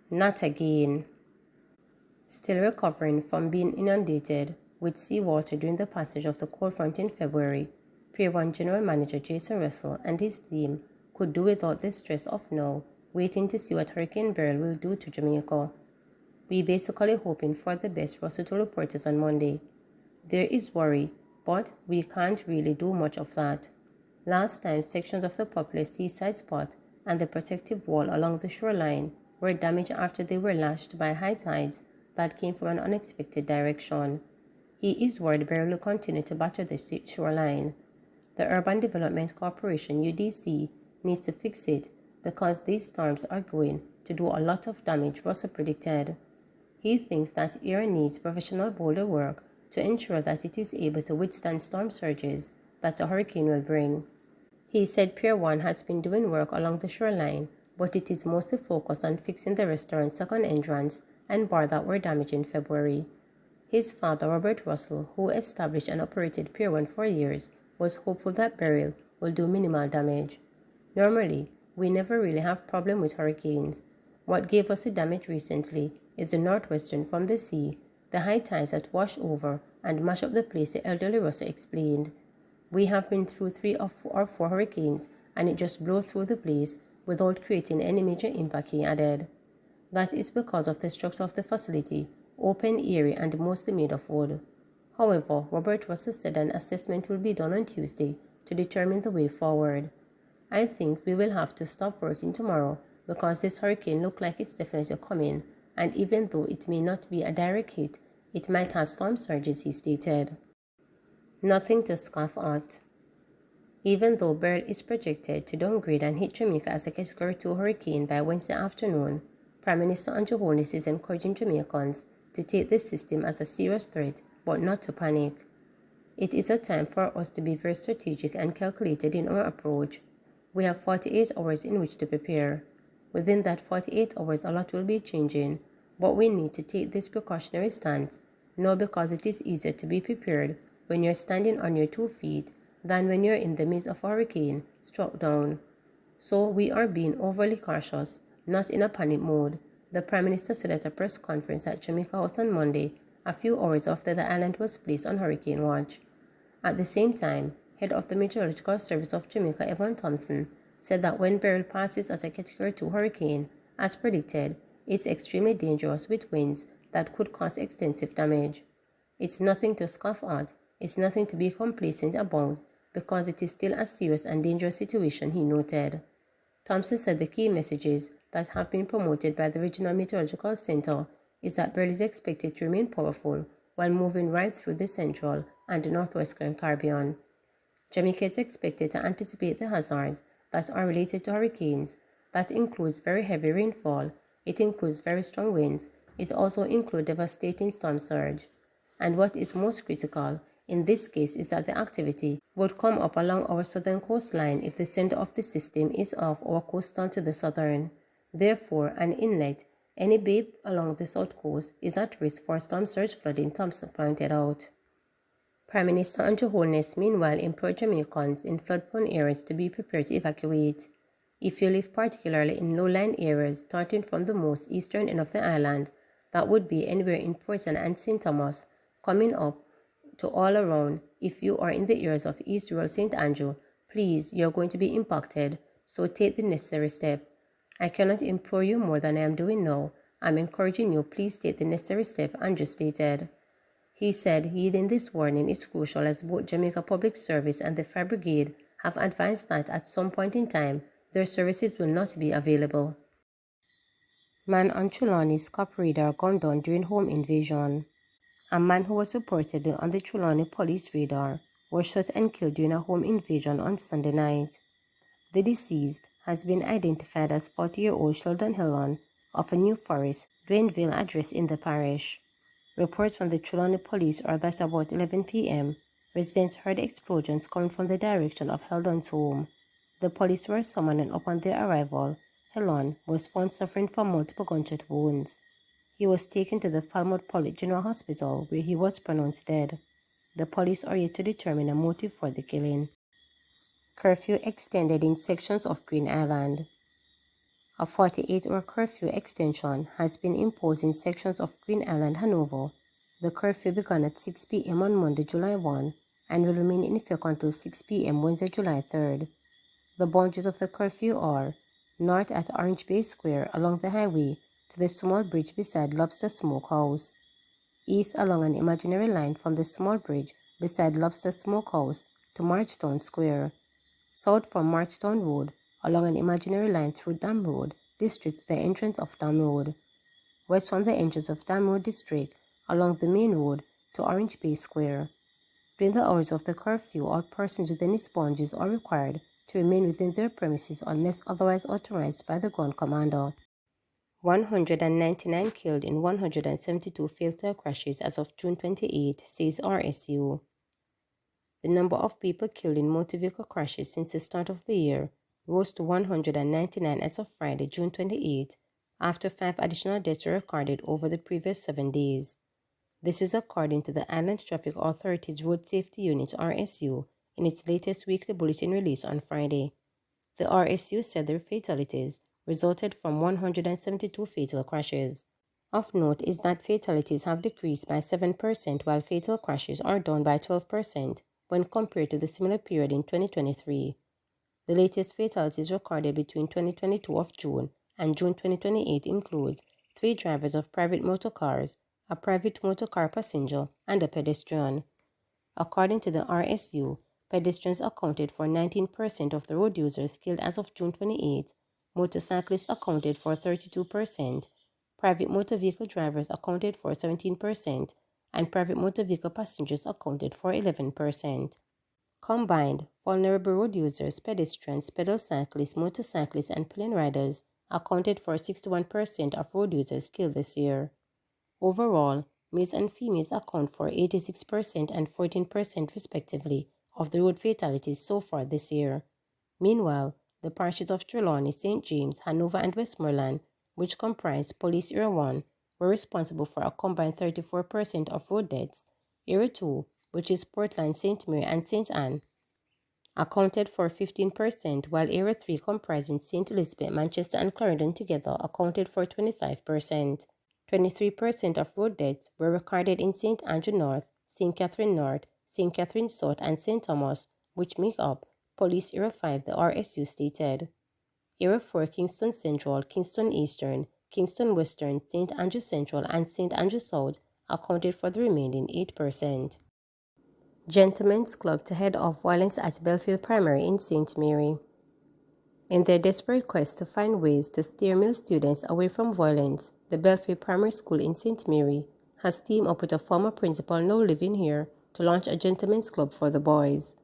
Not again. Still recovering from being inundated with seawater during the passage of the cold front in February, Pier 1 General Manager Jason Russell and his team could do without the stress of now waiting to see what Hurricane Beryl will do to Jamaica. We basically hoping for the best, Russell told reporters on Monday. There is worry, but we can't really do much of that. Last time, sections of the popular seaside spot and the protective wall along the shoreline were damaged after they were lashed by high tides that came from an unexpected direction. He is worried Beryl will continue to batter the shoreline. The Urban Development Corporation (UDC) needs to fix it because these storms are going to do a lot of damage, Russell predicted. He thinks that ERA needs professional boulder work to ensure that it is able to withstand storm surges that a hurricane will bring. He said Pier 1 has been doing work along the shoreline, but it is mostly focused on fixing the restaurant's second entrance and bar that were damaged in February. His father, Robert Russell, who established and operated Pier 1 for years, was hopeful that Beryl will do minimal damage. Normally, we never really have problem with hurricanes. What gave us the damage recently is the northwestern from the sea, the high tides that wash over and mash up the place, the elderly Russell explained. We have been through 3 or 4 hurricanes and it just blew through the place without creating any major impact, he added. That is because of the structure of the facility, open, airy, and mostly made of wood. However, Robert Russell said an assessment will be done on Tuesday to determine the way forward. I think we will have to stop working tomorrow because this hurricane looks like it's definitely coming, and even though it may not be a direct hit, it might have storm surges, he stated. Nothing to scoff at. Even though Beryl is projected to downgrade and hit Jamaica as a Category 2 hurricane by Wednesday afternoon, Prime Minister Andrew Holness is encouraging Jamaicans to take this system as a serious threat but not to panic. It is a time for us to be very strategic and calculated in our approach. We have 48 hours in which to prepare. Within that 48 hours, a lot will be changing, but we need to take this precautionary stance, now because it is easier to be prepared when you're standing on your 2 feet than when you're in the midst of a hurricane struck down. So we are being overly cautious, not in a panic mode, the Prime Minister said at a press conference at Jamaica House on Monday, a few hours after the island was placed on hurricane watch. At the same time, head of the Meteorological Service of Jamaica, Evan Thompson, said that when Beryl passes as a Category 2 hurricane, as predicted, it's extremely dangerous with winds that could cause extensive damage. It's nothing to scoff at, it's nothing to be complacent about, because it is still a serious and dangerous situation, he noted. Thompson said the key messages that have been promoted by the Regional Meteorological Center is that Beryl is expected to remain powerful while moving right through the central and northwestern Caribbean. Jamaica is expected to anticipate the hazards that are related to hurricanes. That includes very heavy rainfall, it includes very strong winds, it also includes devastating storm surge. And what is most critical in this case is that the activity would come up along our southern coastline if the center of the system is off our coastline to the southern. Therefore, an inlet, any bay along the south coast, is at risk for storm surge flooding, Thompson pointed out. Prime Minister Andrew Holness, meanwhile, implored Jamaicans in flood-prone areas to be prepared to evacuate. If you live particularly in low-lying areas starting from the most eastern end of the island, that would be anywhere in Portland and St. Thomas, coming up to all around. If you are in the areas of East Rural St. Andrew, please, you're going to be impacted, so take the necessary step. I cannot implore you more than I am doing now. I'm encouraging you, please take the necessary step, Andrew stated. He said heeding this warning is crucial as both Jamaica Public Service and the Fire Brigade have advised that at some point in time, their services will not be available. Man on Trelawney's cop radar gunned down during home invasion. A man who was reportedly on the Trelawney police radar was shot and killed during a home invasion on Sunday night. The deceased has been identified as 40-year-old Sheldon Hillon of a New Forest, Dwayneville address in the parish. Reports from the Trelawney police are that about 11 p.m., residents heard explosions coming from the direction of Heldon's home. The police were summoned and upon their arrival, Hillon was found suffering from multiple gunshot wounds. He was taken to the Falmouth Police General Hospital where he was pronounced dead. The police are yet to determine a motive for the killing. Curfew extended in sections of Green Island. A 48-hour curfew extension has been imposed in sections of Green Island, Hanover. The curfew began at 6 p.m. on Monday, July 1, and will remain in effect until 6 p.m. Wednesday, July 3rd. The boundaries of the curfew are north at Orange Bay Square along the highway to the small bridge beside Lobster Smokehouse, east along an imaginary line from the small bridge beside Lobster Smokehouse to Marchtown Square, south from Marchtown Road along an imaginary line through Dam Road District to the entrance of Dam Road, west from the entrance of Dam Road District along the main road to Orange Bay Square. During the hours of the curfew, all persons within its boundaries are required to remain within their premises unless otherwise authorized by the ground commander. 199 killed in 172 fatal crashes as of June 28, says RSU. The number of people killed in motor vehicle crashes since the start of the year rose to 199 as of Friday, June 28, after 5 additional deaths were recorded over the previous 7 days. This is according to the Island Traffic Authority's Road Safety Unit (RSU) in its latest weekly bulletin release on Friday. The RSU said their fatalities resulted from 172 fatal crashes. Of note is that fatalities have decreased by 7% while fatal crashes are down by 12% when compared to the similar period in 2023. The latest fatalities recorded between 2022 of June and June 2028 includes 3 drivers of private motor cars, a private motor car passenger, and a pedestrian. According to the RSU, pedestrians accounted for 19% of the road users killed as of June 28, motorcyclists accounted for 32%, private motor vehicle drivers accounted for 17%, and private motor vehicle passengers accounted for 11%. Combined, vulnerable road users, pedestrians, pedal cyclists, motorcyclists, and plane riders accounted for 61% of road users killed this year. Overall, males and females account for 86% and 14% respectively of the road fatalities so far this year. Meanwhile, the parishes of Trelawney, St. James, Hanover, and Westmoreland, which comprised Police Area 1, were responsible for a combined 34% of road deaths. Area 2, which is Portland, St. Mary, and St. Anne, accounted for 15%, while Area 3, comprising St. Elizabeth, Manchester, and Clarendon together, accounted for 25%. 23% of road deaths were recorded in St. Andrew North, St. Catherine North, St. Catherine South, and St. Thomas, which make up Police Area 5, the RSU stated. Area 4, Kingston Central, Kingston Eastern, Kingston Western, St. Andrew Central, and St. Andrew South accounted for the remaining 8%. Gentlemen's Club to head off violence at Belfield Primary in St. Mary. In their desperate quest to find ways to steer male students away from violence, the Belfield Primary School in St. Mary has teamed up with a former principal now living here to launch a gentlemen's club for the boys.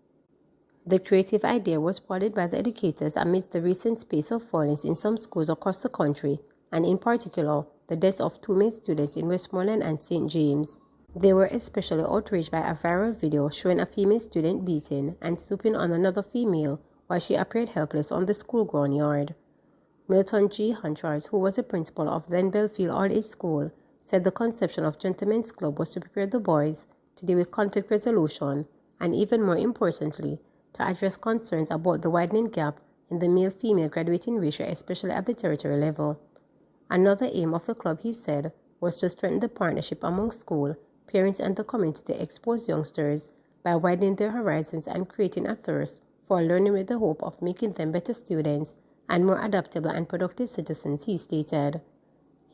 The creative idea was spotted by the educators amidst the recent spate of violence in some schools across the country, and in particular, the deaths of 2 male students in Westmoreland and St. James. They were especially outraged by a viral video showing a female student beating and stooping on another female while she appeared helpless on the school ground yard. Milton G. Hunchard, who was the principal of then Belfield All-Age School, said the conception of Gentlemen's Club was to prepare the boys to deal with conflict resolution and, even more importantly, to address concerns about the widening gap in the male-female graduating ratio, especially at the territory level. Another aim of the club, he said, was to strengthen the partnership among school, parents, and the community to expose youngsters by widening their horizons and creating a thirst for learning with the hope of making them better students and more adaptable and productive citizens, he stated.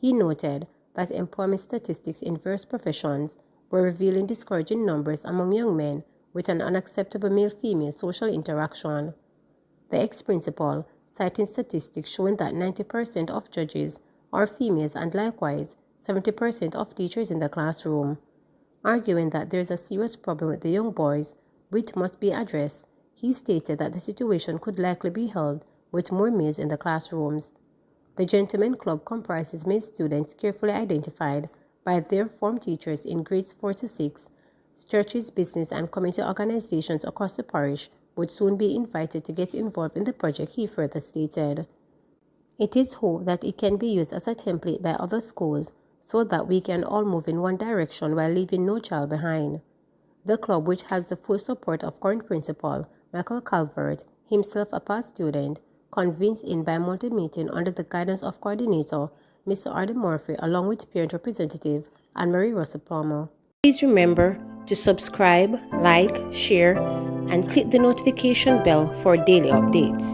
He noted that employment statistics in various professions were revealing discouraging numbers among young men with an unacceptable male-female social interaction. The ex-principal, citing statistics showing that 90% of judges are females and likewise 70% of teachers in the classroom, arguing that there is a serious problem with the young boys which must be addressed. He stated that the situation could likely be held with more males in the classrooms. The Gentlemen Club comprises male students carefully identified by their form teachers in grades 4 to 6. Churches, business, and community organizations across the parish would soon be invited to get involved in the project, he further stated. It is hoped that it can be used as a template by other schools so that we can all move in one direction while leaving no child behind. The club, which has the full support of current principal Michael Calvert, himself a past student, convenes in bi-monthly meeting under the guidance of coordinator Mr. Arden Murphy along with parent representative Anne-Marie Russell Palmer. Please remember to subscribe, like, share, and click the notification bell for daily updates.